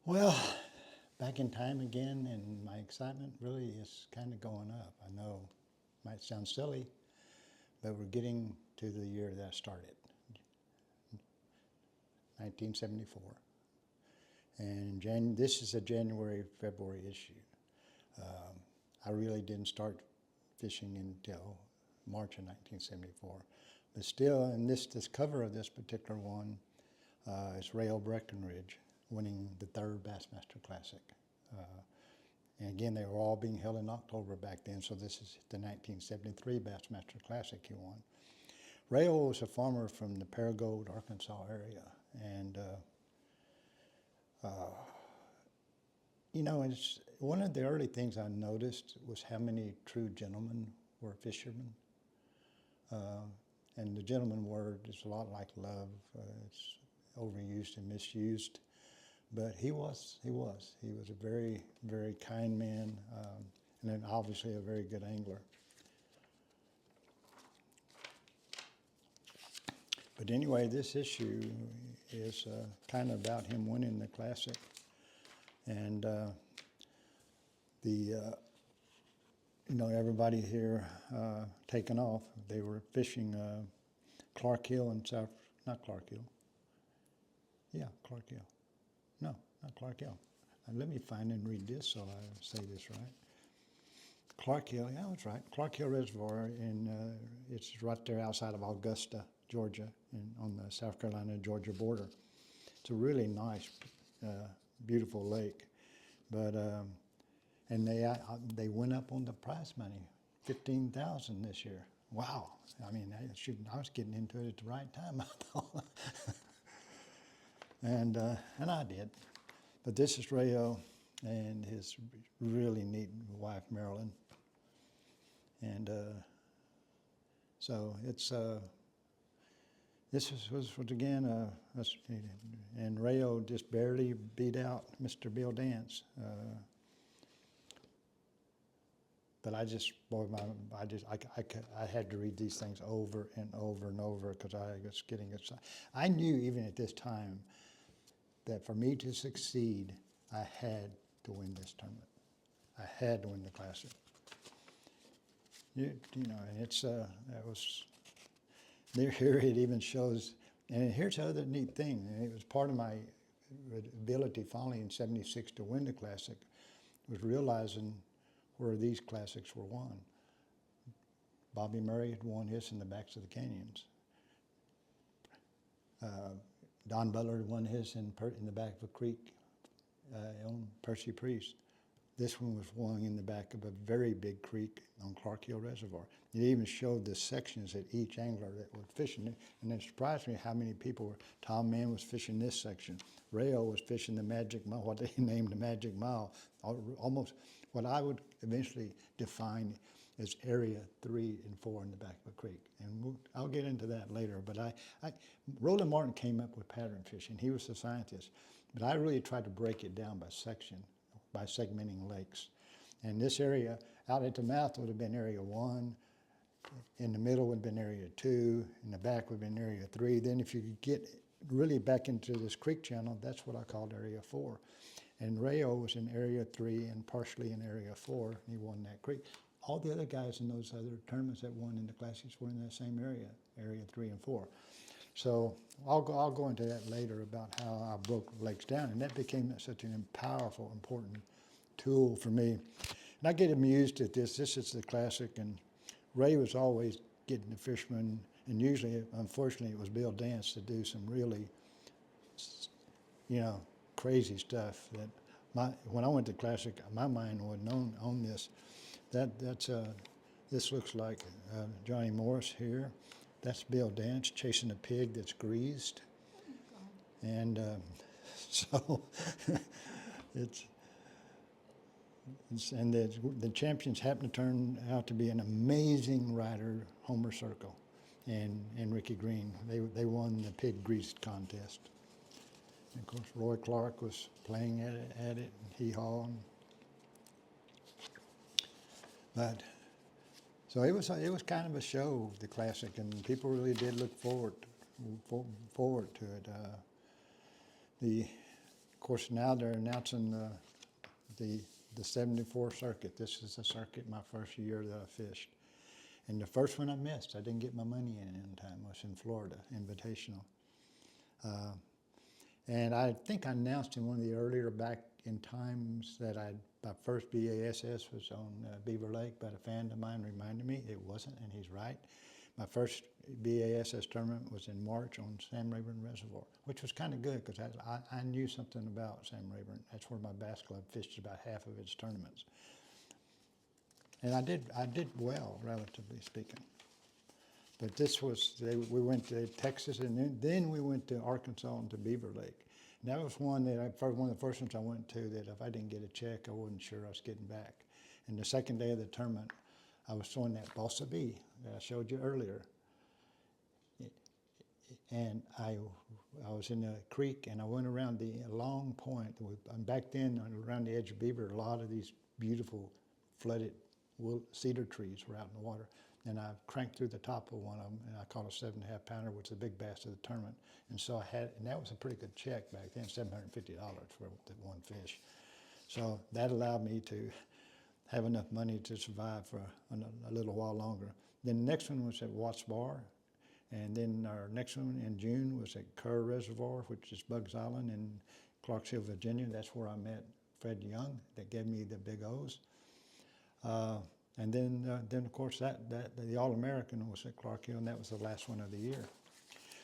Well, back in time again, and my excitement really is kind of going up. I know it might sound silly, but we're getting to the year that I started, 1974. And this is a January, February issue. I really didn't start fishing until March of 1974. But still, and this cover of this particular one is Rayo Breckenridge winning the third Bassmaster Classic. And again, they were all being held in October back then, so this is the 1973 Bassmaster Classic he won. Rayo was a farmer from the Paragould, Arkansas area, and you know, it's one of the early things I noticed was how many true gentlemen were fishermen. And the gentleman word is a lot like love. It's overused and misused. But he was a very, very kind man, and then obviously a very good angler. But anyway, this issue is kind of about him winning the Classic. And you know, everybody here taking off. They were fishing Clark Hill and not Clark Hill. Yeah, Clark Hill. No, not Clark Hill. Let me find and read this so I say this right. Clark Hill, yeah, that's right. Clark Hill Reservoir, and it's right there outside of Augusta, Georgia, and on the South Carolina-Georgia border. It's a really nice, beautiful lake. But and they went up on the prize money, $15,000 this year. Wow! I mean, I was getting into it at the right time, I thought. And I did. But this is Rayo and his really neat wife, Marilyn. And so it's, this was again, and Rayo just barely beat out Mr. Bill Dance. But I just, boy, I had to read these things over and over and over because I was getting excited. I knew even at this time that for me to succeed, I had to win this tournament. I had to win the Classic. You know, and it's, that was, here it even shows, and here's the other neat thing, and it was part of my ability finally in '76 to win the Classic, was realizing where these Classics were won. Bobby Murray had won his in the backs of the canyons. Don Butler won his in the back of a creek on Percy Priest. This one was won in the back of a very big creek on Clark Hill Reservoir. It even showed the sections that each angler that was fishing it, and it surprised me how many people were. Tom Mann was fishing this section. Rayo was fishing the Magic Mile, what they named the Magic Mile, almost what I would eventually define as area 3 and 4 in the back of a creek. And I'll get into that later, but Roland Martin came up with pattern fishing. He was the scientist, but I really tried to break it down by section, by segmenting lakes. And this area, out at the mouth would have been area 1, in the middle would have been area 2, in the back would have been area 3. Then if you could get really back into this creek channel, that's what I called area 4. And Rayo was in area 3 and partially in area 4, and he won that creek. All the other guys in those other tournaments that won in the Classics were in that same area, area 3 and 4. So I'll go into that later about how I broke lakes down, and that became such a powerful, important tool for me. And I get amused at this. This is the Classic, and Ray was always getting the fishermen, and usually, unfortunately, it was Bill Dance to do some really, you know, crazy stuff. That when I went to Classic, my mind wasn't on this. This looks like Johnny Morris here. That's Bill Dance chasing a pig that's greased. And so and the champions happen to turn out to be an amazing rider, Homer Circle, and Ricky Green. They won the pig greased contest. And of course, Roy Clark was playing at it, and hee-haw. But so it was kind of a show, the Classic, and people really did look forward to it. Of course, now they're announcing the 74 circuit. This is the circuit my first year that I fished. And the first one I missed, I didn't get my money in time, was in Florida, Invitational. And I think I announced in one of the earlier back in times that my first BASS was on Beaver Lake, but a fan of mine reminded me it wasn't, and he's right. My first BASS tournament was in March on Sam Rayburn Reservoir, which was kind of good because I knew something about Sam Rayburn. That's where my bass club fished about half of its tournaments. And I did well, relatively speaking. But this was, we went to Texas, and then we went to Arkansas and to Beaver Lake. And that was one of the first ones I went to that if I didn't get a check, I wasn't sure I was getting back. And the second day of the tournament, I was throwing that Bossa B that I showed you earlier. And I was in a creek, and I went around the long point. And back then, around the edge of Beaver, a lot of these beautiful flooded cedar trees were out in the water. And I cranked through the top of one of them, and I caught a 7.5 pounder, which is the big bass of the tournament. And so and that was a pretty good check back then, $750 for that one fish. So that allowed me to have enough money to survive for a little while longer. Then the next one was at Watts Bar, and then our next one in June was at Kerr Reservoir, which is Bugs Island in Clarksville, Virginia. That's where I met Fred Young, that gave me the big O's. And then of course the All-American was at Clark Hill, and that was the last one of the year.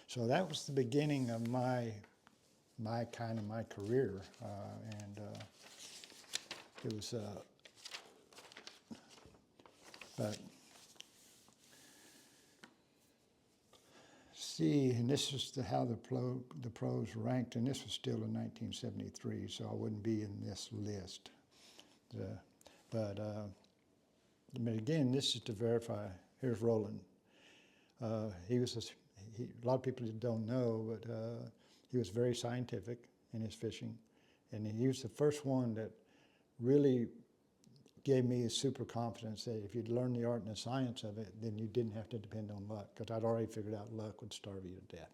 So that was the beginning of my career, and it was. But see, and this is how the pros ranked, and this was still in 1973, so I wouldn't be in this list. But again, this is to verify. Here's Roland. He was a lot of people don't know, but he was very scientific in his fishing, and he was the first one that really gave me a super confidence that if you'd learned the art and the science of it, then you didn't have to depend on luck, because I'd already figured out luck would starve you to death.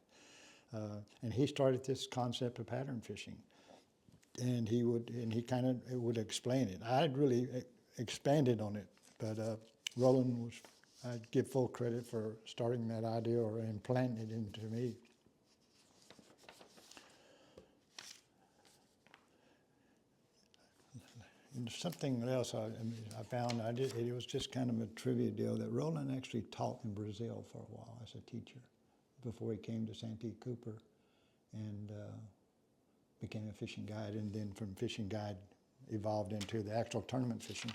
And he started this concept of pattern fishing, and he kind of would explain it. I'd really expanded on it, but Roland I'd give full credit for starting that idea or implanting it into me. And something else I found, it was just kind of a trivia deal, that Roland actually taught in Brazil for a while as a teacher before he came to Santee Cooper and became a fishing guide, and then from fishing guide evolved into the actual tournament fishing.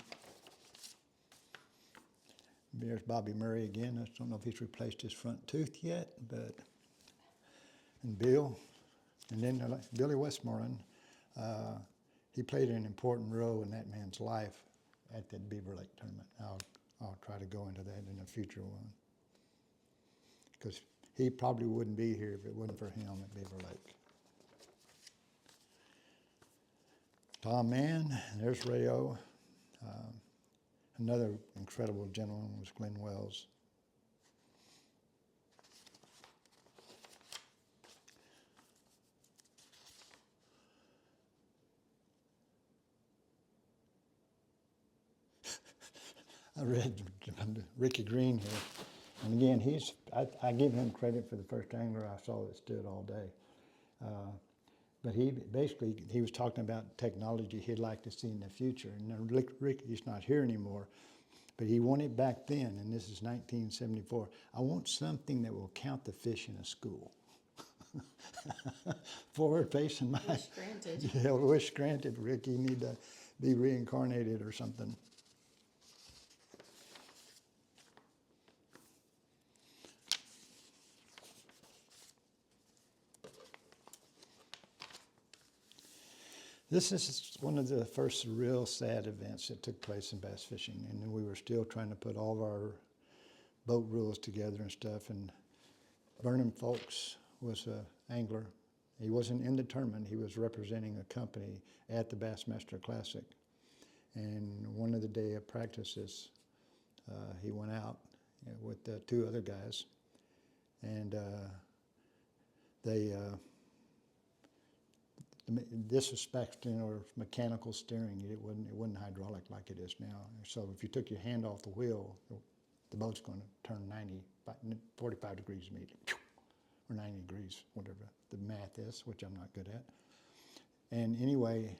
There's Bobby Murray again. I don't know if he's replaced his front tooth yet, and Bill, and then Billy Westmoreland. He played an important role in that man's life at that Beaver Lake tournament. I'll try to go into that in a future one, because he probably wouldn't be here if it wasn't for him at Beaver Lake. Tom Mann, there's Rayo. Another incredible gentleman was Glenn Wells. I read Ricky Green here, and again, I give him credit for the first angler I saw that stood all day. But he was talking about technology he'd like to see in the future. And Rick, he's not here anymore, but he wanted back then, and this is 1974, I want something that will count the fish in a school. Forward facing my... Wish granted. Yeah, wish granted, Rick. You need to be reincarnated or something. This is one of the first real sad events that took place in bass fishing, and we were still trying to put all of our boat rules together and stuff. And Vernon Folks was an angler. He wasn't in the tournament. He was representing a company at the Bassmaster Classic. And one of the day of practices, he went out with two other guys, and they This was Spexton or mechanical steering. It wasn't hydraulic like it is now. So if you took your hand off the wheel, the boat's going to turn 45 degrees immediately, or 90 degrees, whatever the math is, which I'm not good at. And anyway,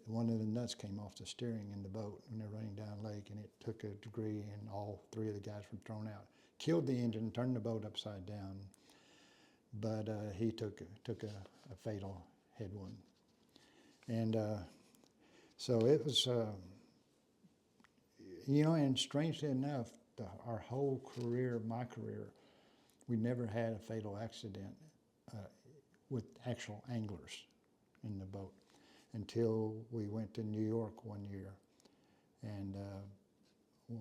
one of the nuts came off the steering in the boat when they're running down the lake, and it took a degree, and all three of the guys were thrown out. Killed the engine, turned the boat upside down, but he took a fatal head wound. And so it was, you know, and strangely enough, our whole career, my career, we never had a fatal accident with actual anglers in the boat until we went to New York one year, and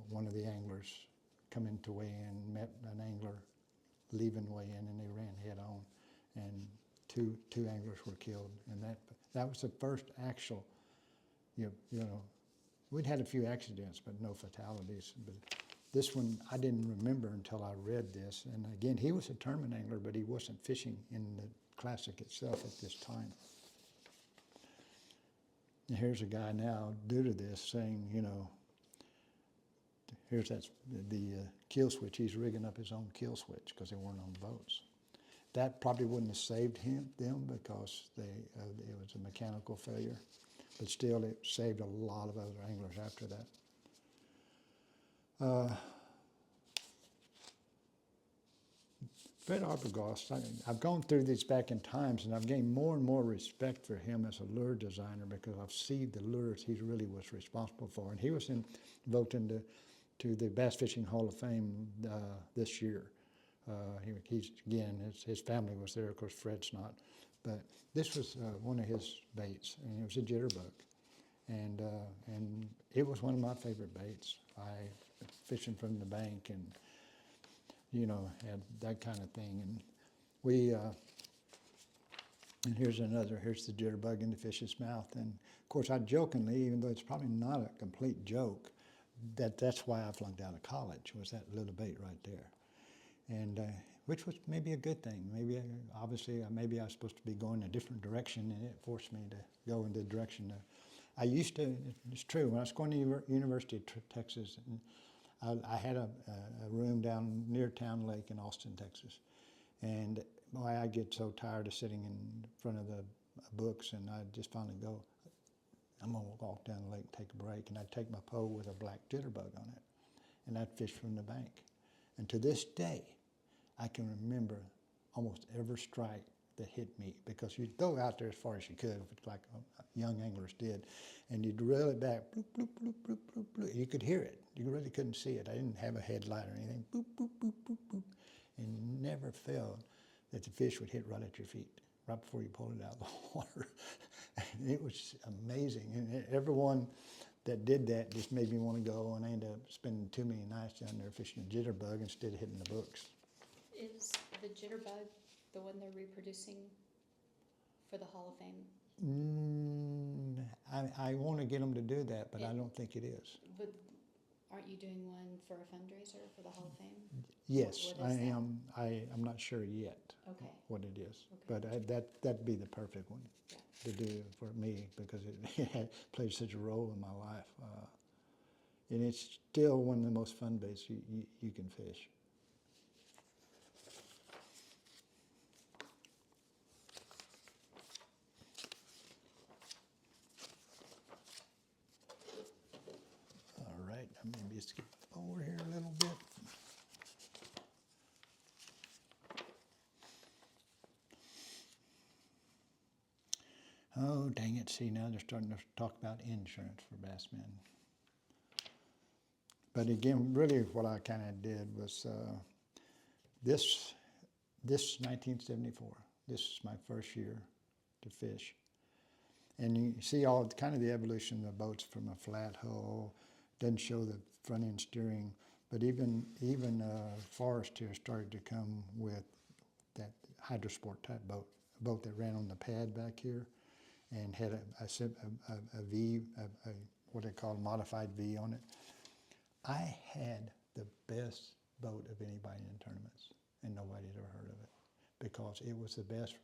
one of the anglers come in to weigh in, met an angler leaving weigh in, and they ran head on, and two anglers were killed, and that was the first actual, you know, we'd had a few accidents, but no fatalities. But this one I didn't remember until I read this, and again, he was a tournament angler, but he wasn't fishing in the Classic itself at this time. And here's a guy now, due to this, saying, you know, here's the kill switch. He's rigging up his own kill switch because they weren't on boats. That probably wouldn't have saved them because it was a mechanical failure. But still, it saved a lot of other anglers after that. Fred Arbogast, I've gone through these back in times, and I've gained more and more respect for him as a lure designer because I've seen the lures he really was responsible for. And he was invoked into the Bass Fishing Hall of Fame this year. He's again, his family was there. Of course, Fred's not, but this was one of his baits, and it was a jitterbug, and it was one of my favorite baits. I fishing from the bank and, you know, had that kind of thing. And we, and here's the jitterbug in the fish's mouth. And of course, I jokingly, even though it's probably not a complete joke, that's why I flunked out of college, was that little bait right there. And which was maybe a good thing. Maybe, obviously, maybe I was supposed to be going a different direction, and it forced me to go in the direction I used to. It's true, when I was going to University of Texas, I had a room down near Town Lake in Austin, Texas. And boy, I get so tired of sitting in front of the books, and I'd just finally go, I'm gonna walk down the lake and take a break. And I'd take my pole with a black jitterbug on it, and I'd fish from the bank. And to this day, I can remember almost every strike that hit me, because you'd go out there as far as you could, like young anglers did, and you'd reel it back, bloop, bloop, bloop, bloop, bloop, bloop. You could hear it. You really couldn't see it. I didn't have a headlight or anything. Boop, boop, boop, boop, boop. And you never felt that the fish would hit right at your feet, right before you pulled it out of the water. And it was amazing. And everyone that did that just made me want to go, and I ended up spending too many nights down there fishing a jitterbug instead of hitting the books. Is the jitterbug the one they're reproducing for the Hall of Fame? I want to get them to do that, but I don't think it is. But aren't you doing one for a fundraiser for the Hall of Fame? Yes, what I is am. I'm not sure yet what it is, but that'd be the perfect one to do for me, because it played such a role in my life, and it's still one of the most fun baits you can fish. All right, maybe skip over here a little bit. Oh, dang it. See, now they're starting to talk about insurance for bassmen. But again, really what I kind of did was this 1974. This is my first year to fish. And you see all kind of the evolution of the boats from a flat hull, doesn't show the front end steering, but even Forrest here started to come with that hydrosport type boat, a boat that ran on the pad back here, and had a V, what they call a modified V on it. I had the best boat of anybody in tournaments, and nobody's ever heard of it, because it was the best.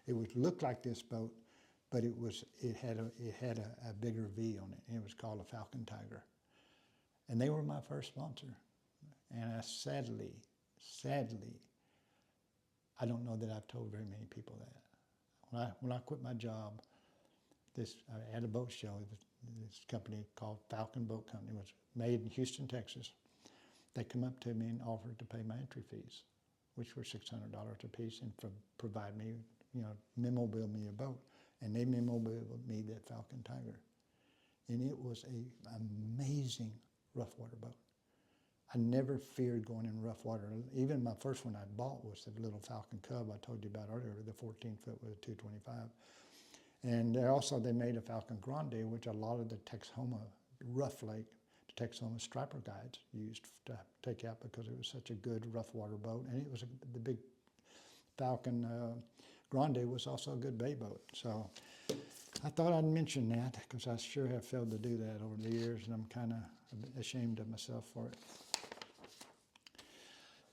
It would look like this boat, but it had a bigger V on it, and it was called a Falcon Tiger. And they were my first sponsor. And I sadly, I don't know that I've told very many people that. When I quit my job, I had a boat show. This company called Falcon Boat Company was made in Houston, Texas. They come up to me and offered to pay my entry fees, which were $600 a piece, and provide me, memo bill me a boat. And they memo billed me that Falcon Tiger. And it was an amazing rough water boat. I never feared going in rough water. Even my first one I bought was the little Falcon Cub I told you about earlier, the 14-foot with a 225. And they made a Falcon Grande, which a lot of the Texoma Rough Lake, the Texoma striper guides used to take out because it was such a good rough water boat. And it was the big Falcon Grande was also a good bay boat. So I thought I'd mention that because I sure have failed to do that over the years, and I'm kind of ashamed of myself for it.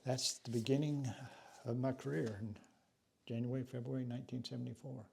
That's the beginning of my career in January, February 1974.